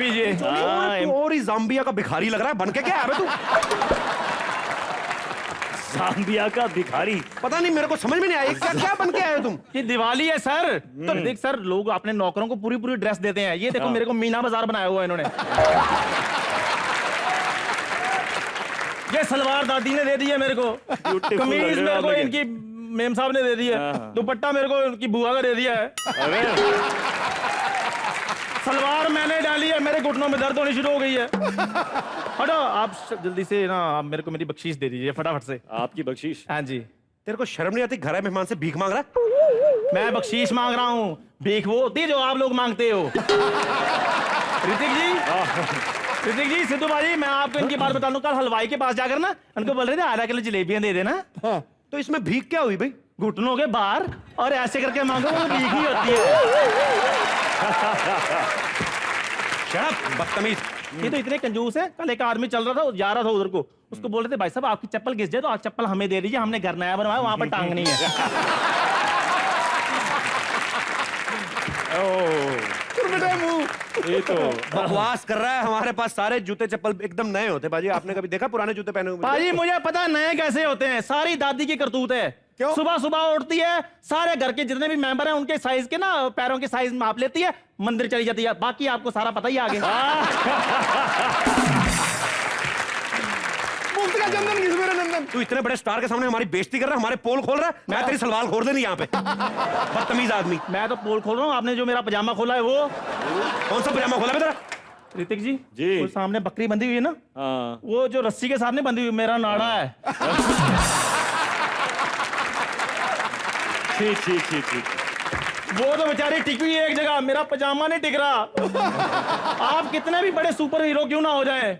लीजिए। तू और ही जाम्बिया का भिखारी लग रहा है, बन के क्या है तू? जाम्बिया का भिखारी? पता नहीं, मेरे को समझ में नहीं आया क्या क्या बन के आए हो तुम? ये दिवाली है सर। तो देख सर, लोग अपने नौकरों को पूरी पूरी ड्रेस देते हैं। ये देखो मेरे को मीना बाजार बनाया हुआ है इन्होंने। ये सलवार दादी ने दे दी है मेरे को, कमीज मेरे को इनकी मेम साहब ने दे दी है, दुपट्टा मेरे को इनकी बुआ का दे दिया है, सलवार मैंने डाली है, मेरे घुटनों में दर्द होनी शुरू हो गई है। हटो आप जल्दी से ना, आप मेरे को मेरी बख्शीश दे दीजिए फटाफट से। आपकी बख्शीश? हाँ जी। तेरे को शर्म नहीं आती? घर है मेहमान से भीख मांग रहा है? मैं बख्शीश मांग रहा हूँ, भीख वो होती है जो आप लोग मांगते हो। ऋतिक जी, सिद्धू भाई, मैं आपको इनकी बात बता दूं, कल हलवाई के पास जाकर ना उनको बोल रहे थे आधा किलो जलेबियां दे देना। तो इसमें भीख क्या हुई भाई? घुटनों के बाहर और ऐसे करके मांगो, वो भीख ही होती है। शराब बदतमीज। ये तो इतने कंजूस है। कल एक आदमी चल रहा था, जा रहा था उधर को, उसको बोल रहे थे भाई साहब आपकी चप्पल घिस जाए तो आप चप्पल हमें दे दीजिए, हमने घर नया बनवाया, वहां पर टांगनी है। ये तो बकवास कर रहा है। हमारे पास सारे जूते चप्पल एकदम नए होते बाजी। आपने कभी देखा पुराने जूते पहने हुए? भाजी मुझे पता नए कैसे होते हैं, सारी दादी की करतूत है। क्यों? सुबह सुबह उठती है, सारे घर के जितने भी मेंबर हैं उनके साइज के ना पैरों के साइज माप लेती है, मंदिर चली जाती है। बाकी आपको सारा पता ही आगे। तू इतने बड़े स्टार के सामने हमारी बेइज्जती कर रहा है, हमारे पोल खोल रहा है। मैं तेरी सलवार खोल देनी यहाँ पे, बदतमीज आदमी। मैं तो पोल खोल रहा हूँ, आपने जो मेरा पजामा खोला है वो कौन सा पजामा खोला है तेरा? ऋतिक जी, जी। वो सामने बकरी बंधी हुई है ना, वो जो रस्सी के सामने बंधी हुई मेरा नाड़ा है। ठीक। वो तो बेचारी टिकी हुई है एक जगह, मेरा पजामा नहीं टिक रहा। आप कितने भी बड़े सुपर हीरो क्यों ना हो जाए,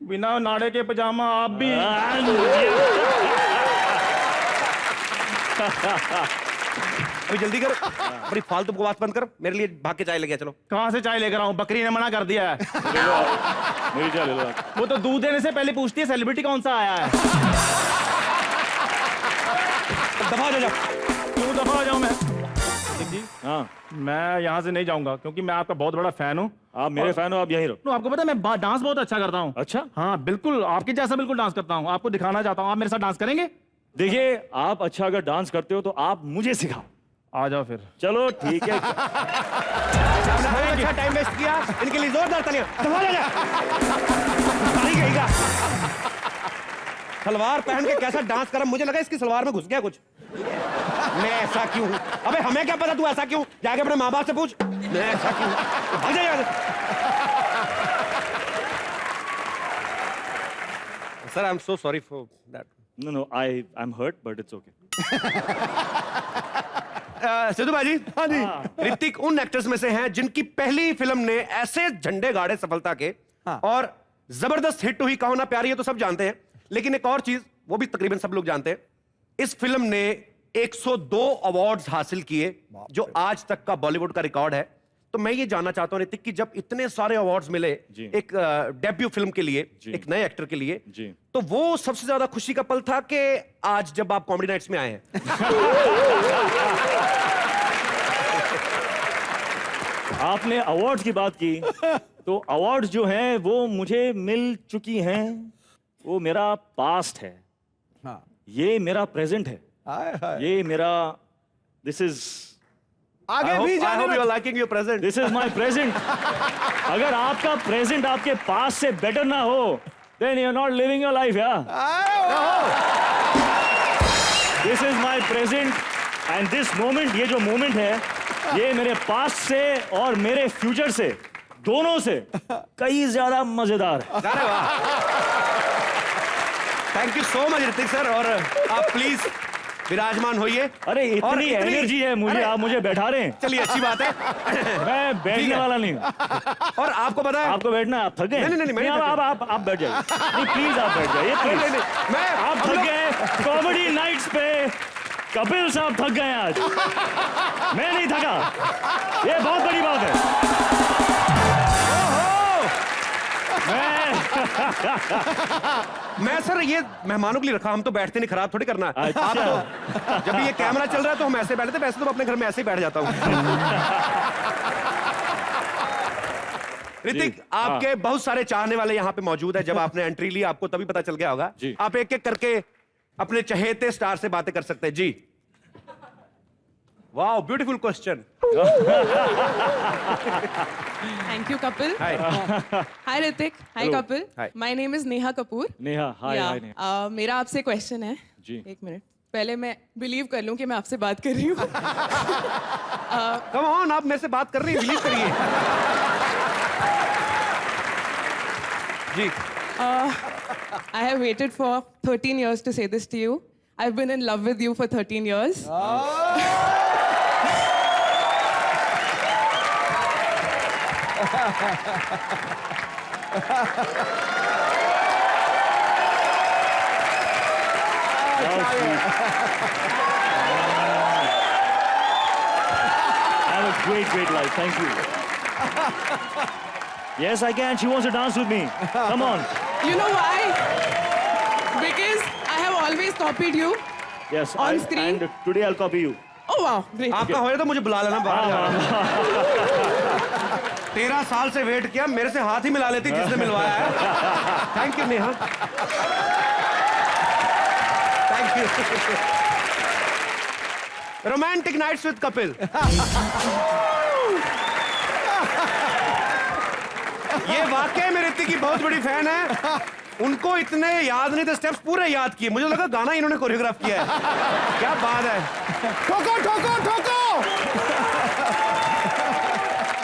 बिना नाड़े के पजामा आप भी। अभी जल्दी कर, बड़ी फालतू बकवास बंद कर, मेरे लिए भाग के चाय ले गया। चलो। कहाँ से चाय लेकर आऊं? बकरी ने मना कर दिया है। मेरी चाय ले लो। वो तो दूध देने से पहले पूछती है सेलिब्रिटी कौन सा आया है। दफा हो जा। क्यों दफा हो जाऊं मैं? जी हाँ, मैं यहाँ से नहीं जाऊंगा क्योंकि मैं आपका बहुत बड़ा फैन हूँ। आप मेरे फैन हो, आप यहीं रहो। आपको पता है मैं डांस बहुत अच्छा करता हूँ। अच्छा? हाँ बिल्कुल, आपके जैसा बिल्कुल डांस करता हूँ। आपको दिखाना चाहता हूँ, आप मेरे साथ डांस करेंगे? देखिए, आप अच्छा अगर डांस करते हो तो आप मुझे सिखाओ। आ जाओ फिर। चलो ठीक है। अच्छा टाइम वेस्ट किया, इनके लिए जोरदार तालियां। दफा हो जा। सलवार पहन के कैसा डांस कर, मुझे लगा इसकी सलवार में घुस गया कुछ। मैं ऐसा क्यों हूं? अबे हमें क्या पता तू ऐसा क्यों? जाके अपने माँ बाप से पूछ, मैं ऐसा क्यों? भाग जा यहाँ से। Sir I am so sorry for that. No, I'm hurt, but it's okay. Sidhu भाजी, हाँ जी, ऋतिक उन एक्टर्स में से हैं जिनकी पहली फिल्म ने ऐसे झंडे गाड़े सफलता के, और जबरदस्त हिट हुई। कहो ना प्यारी, ये तो सब जानते हैं, लेकिन एक और चीज वो भी तकरीबन सब लोग जानते हैं, इस फिल्म ने 102 अवार्ड्स हासिल किए, जो आज तक का बॉलीवुड का रिकॉर्ड है। तो मैं ये जानना चाहता हूं ऋतिक कि जब इतने सारे अवार्ड्स मिले एक डेब्यू फिल्म के लिए, एक नए एक्टर के लिए, तो वो सबसे ज्यादा खुशी का पल था कि आज जब आप कॉमेडी नाइट्स में आए हैं? आपने अवार्ड्स की बात की, तो अवार्ड्स जो हैं वो मुझे मिल चुकी हैं। वो मेरा पास्ट है, ये मेरा प्रेजेंट है, ये मेरा दिस इज आगे भी जाने you liking your present. This is my present. अगर आपका प्रेजेंट आपके पास से बेटर ना हो, then you are not living your life. या this is my present and this moment, ये जो मोमेंट है, ये मेरे पास्ट से और मेरे फ्यूचर से, दोनों से कई ज्यादा मजेदार है। अरे वाह, thank you so much Hrithik sir. और आप प्लीज विराजमान होइए। अरे इतनी एनर्जी है मुझे, आप मुझे बैठा रहे हैं। चलिए अच्छी बात है। मैं बैठने वाला नहीं। और आपको पता है, आपको बैठना, आप थक गए? नहीं, आप बैठ जाइए। नहीं प्लीज आप बैठ जाइए, प्लीज। मैं आप थक गए कॉमेडी नाइट्स पे, कपिल साहब थक गए आज, मैं नहीं थका, ये बहुत बड़ी बात है। मैं सर ये मेहमानों के लिए रखा, हम तो बैठते नहीं, खराब थोड़ी करना है। आप तो जब भी ये कैमरा चल रहा है तो हम ऐसे बैठते, वैसे तो मैं अपने घर में ऐसे ही बैठ जाता हूँ। ऋतिक, आपके बहुत सारे चाहने वाले यहाँ पे मौजूद है। जब आपने एंट्री ली आपको तभी पता चल गया होगा। जी। आप एक एक करके अपने चहेते स्टार से बातें कर सकते हैं। जी। Wow, beautiful question. Thank you, Kapil. Hi. Hi, Ritik. Hi, Hello. Kapil. Hi. My name is Neha Kapoor. Neha, hi Yeah. हाय नेहा। मेरा आपसे क्वेश्चन है। जी। एक मिनट। पहले मैं बिलीव कर लूं कि मैं आपसे बात कर रही हूँ। कम ऑन, आप मेरे से बात कर रही हैं, बिलीव करिए। जी। I have waited for 13 years to say this to you. I've been in love with you for 13 years. Have a great life. Thank you. Yes, I can. She wants to dance with me. Come on. You know why? Because I have always copied you. Yes. On screen? And today I'll copy you. Oh wow, great. आपका हो जाए तो मुझे बुला लेना बाहर जाना। 13 साल से वेट किया, मेरे से हाथ ही मिला लेती जिसने मिलवाया है। Thank you Neha. Thank you. Romantic nights with Kapil. ये वाकई में ऋतिक की बहुत बड़ी फैन है। उनको इतने याद नहीं थे स्टेप्स, पूरे याद किए। मुझे लगा गाना इन्होंने कोरियोग्राफ किया है। क्या बात है। ठोको ठोको ठोको।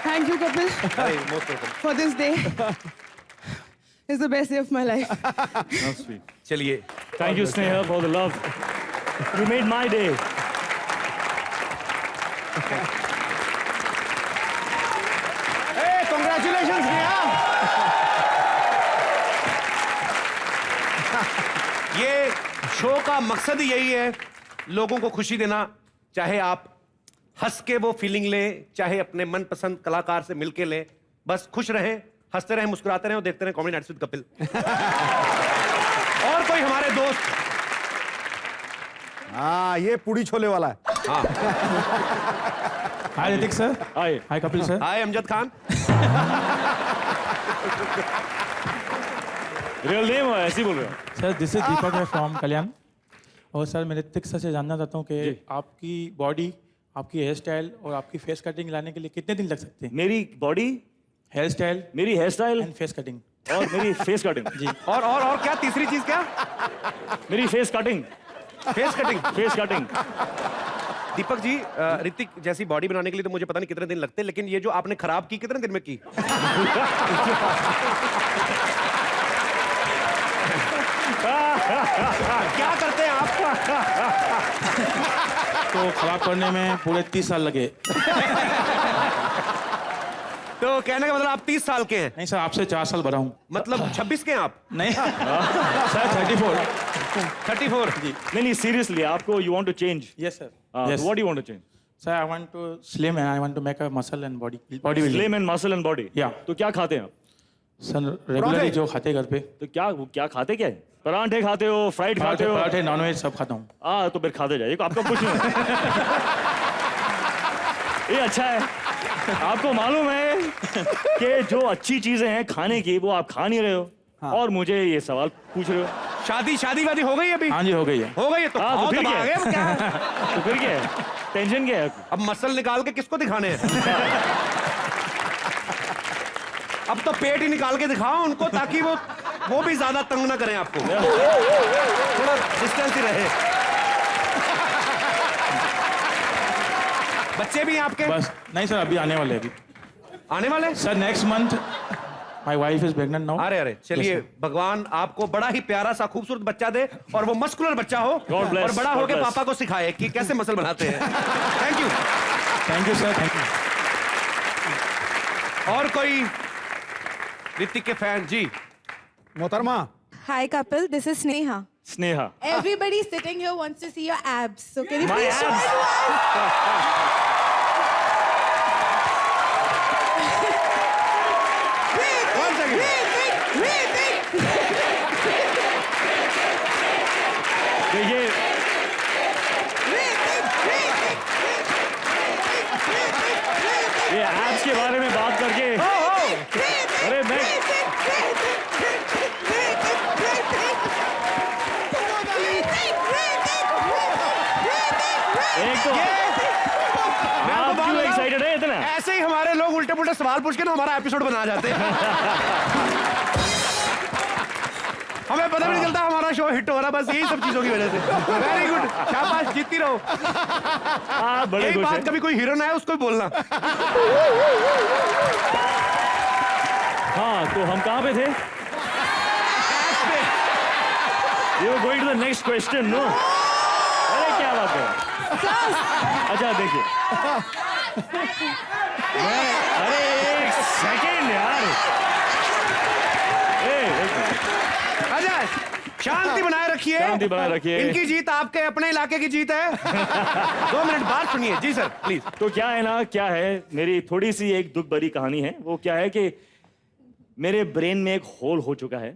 Thank you, Kapil, for this day. It's the best day of my life. How sweet. चलिए। Thank you, Sneha, for the love. You made my day. Hey, congratulations, Neha. ये शो का मकसद ही यही है, लोगों को खुशी देना। चाहे आप हंस के वो फीलिंग लें, चाहे अपने मनपसंद कलाकार से मिलके लें, बस खुश रहें, हंसते रहें, मुस्कुराते रहें और देखते रहें कॉमेडी नाइट्स विद कपिल। और कोई हमारे दोस्त? हाँ, ये पूड़ी छोले वाला है। हाँ। हाय ऋतिक सर। Hi. हाय कपिल सर। हाय अमजद खान। Real name हो, ऐसे ही बोल रहे हो? सर दिस इज दीपक है फ्रॉम कल्याण। और सर मैं ऋतिक सर से जानना चाहता हूँ कि आपकी बॉडी, आपकी हेयर स्टाइल और आपकी फेस कटिंग लाने के लिए कितने दिन लग सकते हैं? मेरी बॉडी, हेयर स्टाइल मेरी hair style and face cutting. और मेरी फेस कटिंग। जी। और क्या तीसरी चीज क्या? मेरी face cutting. Face cutting. Face cutting. Deepak ji, Hrithik जैसी बॉडी बनाने के लिए तो मुझे पता नहीं कितने दिन लगते, लेकिन ये जो आपने खराब की कितने दिन में की? क्या करते हैं आप? तो खराब करने में पूरे 30 साल लगे। तो कहने का मतलब आप 30 साल के हैं? नहीं सर, आपसे 4 साल बड़ा हूँ। मतलब 26 के हैं आप? नहीं सर, 34। 34। जी। नहीं, सीरियसली आपको you want to change? Yes sir. What do you want to change? Sir I want to slim and I want to make a muscle and body building. Slim and muscle and body. Yeah. तो क्या खाते हैं आप? Sir regularly जो खाते घर पे, तो क्या खाते क्या है? परांठे खाते हो, फ्राइड खाते हो? पराठे, नॉनवेज सब खाता हूँ। तो फिर खाते जाइए, आपका कुछ नहीं है। ये अच्छा है। आपको मालूम है कि जो अच्छी चीजें हैं खाने की वो आप खा नहीं रहे हो। हाँ। और मुझे ये सवाल पूछ रहे हो। शादी वादी हो गई अभी? हाँ जी, हो गई है। हो गई है तो हाँ, तो फिर क्या है? क्या? तो फिर क्या है? टेंशन क्या है? अब मसल निकाल के किसको दिखाने हैं? अब तो पेट ही निकाल के दिखाओ उनको, ताकि वो भी ज्यादा तंग ना करें आपको। थोड़ा डिस्टेंस ही रहे। बच्चे भी हैं आपके? बस नहीं सर, अभी आने वाले हैं अभी। आने वाले? Sir next month my wife is pregnant now. अरे चलिए, भगवान आपको बड़ा ही प्यारा सा खूबसूरत बच्चा दे और वो मस्कुलर बच्चा हो God bless, और बड़ा God होके bless. पापा को सिखाए कि कैसे मसल बनाते हैं। Thank you. Thank you sir, thank you. और कोई ऋतिक के फैन? जी। मोहतरमा। Hi Kapil, this is Sneha. Sneha. Everybody sitting here wants to see your abs. So can you My please show abs? us? One second. देखिए, ये apps के बारे में बात करके उल्टा सवाल पूछ के ना हमारा एपिसोड बना जाते हैं। हमें पता भी नहीं चलता हमारा शो हिट हो रहा, बस यही सब चीजों की वजह से। वेरी गुड, शाबाश, जीतती रहो। बड़े यही खुश बात हैं। कभी कोई हीरो ना है उसको ही बोलना। हाँ, तो हम कहाँ पे थे? You are going to the next question, no? अरे क्या बात है? अच्छा देखिए, अरे एक सेकेंड यार। अच्छा, शांति बनाए रखिए। शांति बनाए रखिए। इनकी जीत आपके अपने इलाके की जीत है। 2 मिनट बाद सुनिए। जी सर, प्लीज। तो क्या है ना, क्या है, मेरी थोड़ी सी एक दुख भरी कहानी है। वो क्या है कि मेरे ब्रेन में एक होल हो चुका है,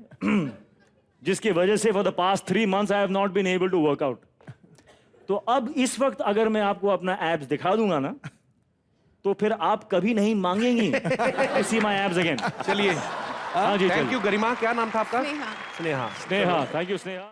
जिसकी वजह से for the past 3 months I have not been able to work out. तो अब इस वक्त अगर मैं आपको अपना एब्स दिखा दूंगा ना, तो फिर आप कभी नहीं मांगेंगी to see my abs again. चलिए, हाँ जी, थैंक यू गरिमा। क्या नाम था आपका? स्नेहा। स्नेहा। Sneha, thank you Sneha.